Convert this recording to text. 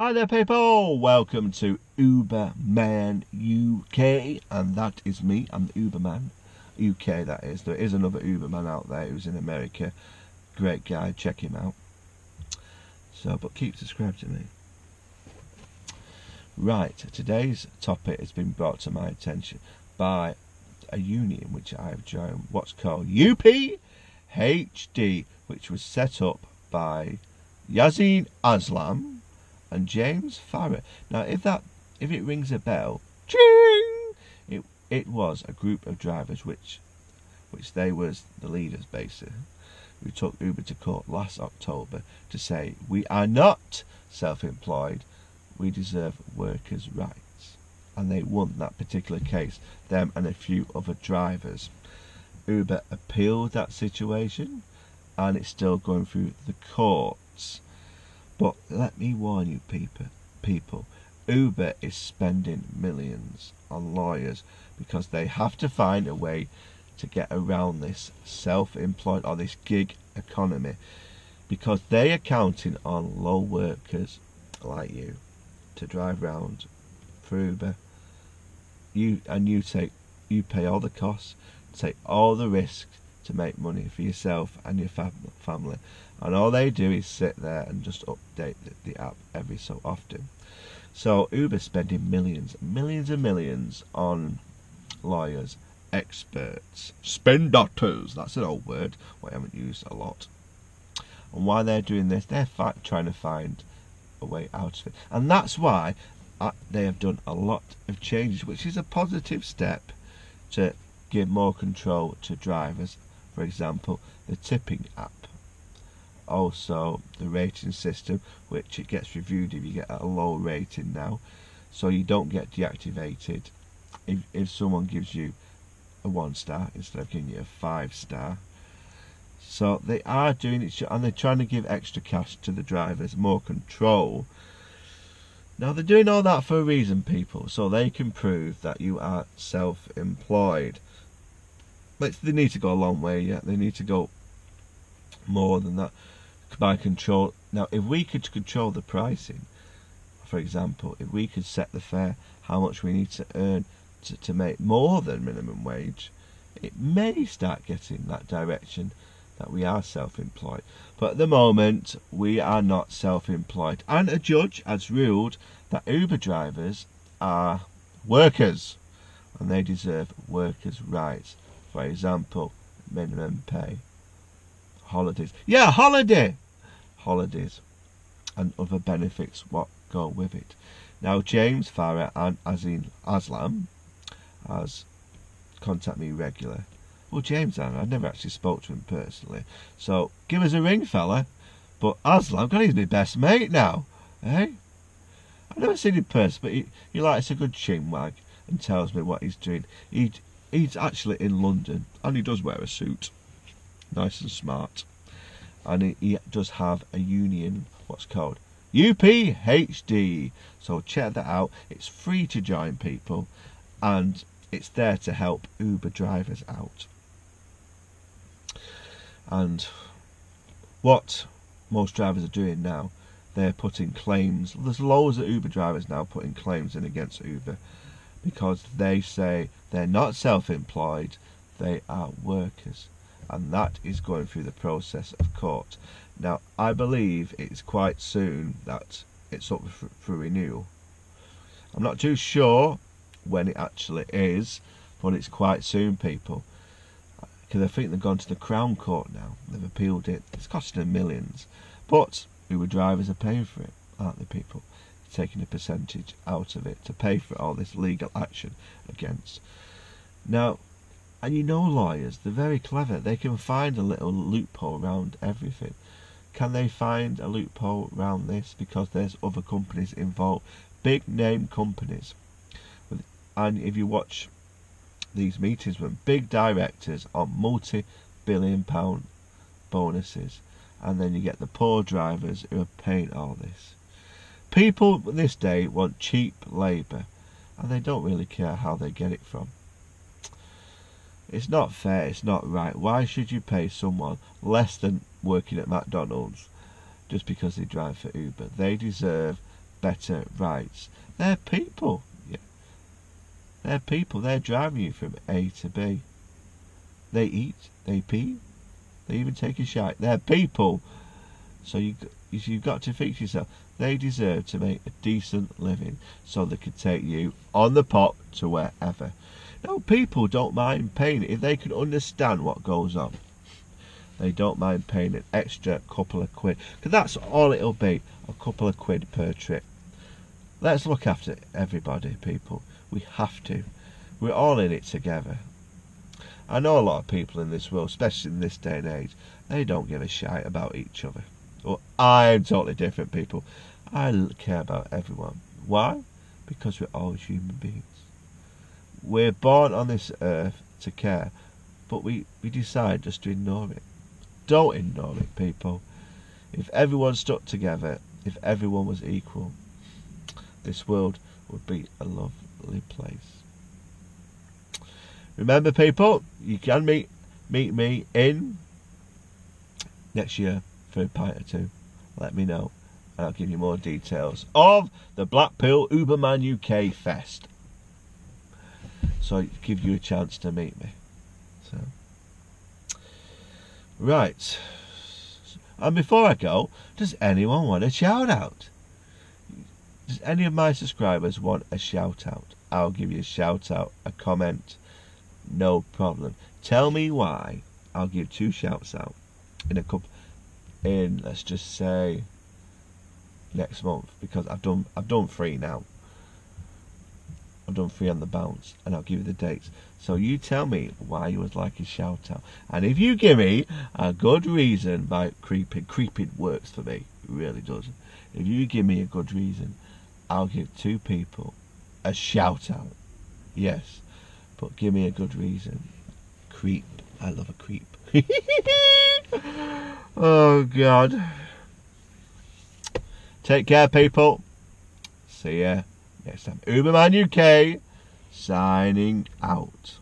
Hi there people, welcome to Uberman UK, and that is me. I'm the Uberman UK, that is. There is another Uberman out there who's in America. Great guy, check him out. But keep subscribed to me. Right, today's topic has been brought to my attention by a union which I have joined, what's called UPHD, which was set up by Yazid Aslam and James Farrer. Now, if it rings a bell, ching, it was a group of drivers which they was the leaders basically, who took Uber to court last October to say we are not self-employed, we deserve workers' rights, and they won that particular case. Them and a few other drivers. Uber appealed that situation, and it's still going through the courts. But let me warn you, people, Uber is spending millions on lawyers because they have to find a way to get around this self-employed or this gig economy, because they are counting on low workers like you to drive around for Uber. You pay all the costs, take all the risks to make money for yourself and your family, and all they do is sit there and just update the app every so often. So Uber's spending millions and millions on lawyers, experts, spin doctors, that's an old word what I haven't used a lot. And why they're doing this, they're trying to find a way out of it, and that's why they have done a lot of changes, which is a positive step to give more control to drivers. For example, the tipping app, also the rating system, which it gets reviewed if you get a low rating now, so you don't get deactivated if someone gives you a 1 star instead of giving you a 5 star. So they are doing it, and they're trying to give extra cash to the drivers, more control. Now they're doing all that for a reason, people, so they can prove that you are self-employed. But they need to go a long way yet. They need to go more than that by control. Now, if we could control the pricing, for example, if we could set the fare, how much we need to earn to make more than minimum wage, it may start getting that direction that we are self-employed. But at the moment, we are not self-employed. And a judge has ruled that Uber drivers are workers, and they deserve workers' rights. For example, minimum pay, holidays. Yeah, holidays, and other benefits what go with it. Now, James Farrer and Aslam has contacted me regular. Well, James, I never actually spoke to him personally, so give us a ring, fella. But Aslam, God, he's my best mate now, eh? I've never seen him in person, but he likes a good chinwag and tells me what he's doing. He's actually in London, and he does wear a suit, nice and smart. And he does have a union, what's called UPHD. So check that out. It's free to join, people, and it's there to help Uber drivers out. And what most drivers are doing now, they're putting claims. There's loads of Uber drivers now putting claims in against Uber, because they say they're not self-employed, they are workers, and that is going through the process of court. Now, I believe it's quite soon that it's up for renewal. I'm not too sure when it actually is, but it's quite soon, people, because I think they've gone to the Crown Court now. They've appealed it. It's costing them millions, but Uber drivers are paying for it, aren't they, people? Taking a percentage out of it to pay for all this legal action against. Now, and you know lawyers, they're very clever. They can find a little loophole around everything. Can they find a loophole around this? Because there's other companies involved, big name companies. And if you watch these meetings with big directors on multi-billion-pound bonuses, and then you get the poor drivers who are paying all this. People this day want cheap labour, and they don't really care how they get it from. It's not fair, it's not right. Why should you pay someone less than working at McDonald's just because they drive for Uber? They deserve better rights. They're people. Yeah. They're people. They're driving you from A to B. They eat. They pee. They even take a shite. They're people. So you've got to fix yourself. They deserve to make a decent living so they can take you on the pop to wherever. No, people don't mind paying if they can understand what goes on. They don't mind paying an extra couple of quid. Because that's all it'll be. A couple of quid per trip. Let's look after everybody, people. We have to. We're all in it together. I know a lot of people in this world, especially in this day and age, they don't give a shite about each other. Well, I'm totally different, people. I care about everyone. Why? Because we're all human beings. We're born on this earth to care, but we decide just to ignore it. Don't ignore it, people. If everyone stuck together, if everyone was equal, this world would be a lovely place. Remember, people, you can meet me in next year for a pint or two. Let me know, and I'll give you more details of the Blackpool Uberman UK Fest. So it give you a chance to meet me. So, right. And before I go, does anyone want a shout out? Does any of my subscribers want a shout out? I'll give you a shout out, a comment. No problem. Tell me why. I'll give 2 shouts out in a couple. In let's just say next month, because I've done 3 now. I've done 3 on the bounce, and I'll give you the dates. So you tell me why you would like a shout out, and if you give me a good reason, by creeping works for me, it really does. If you give me a good reason, I'll give 2 people a shout out. Yes. But give me a good reason. Creep. I love a creep. Oh, God. Take care, people. See ya next time. Uberman UK signing out.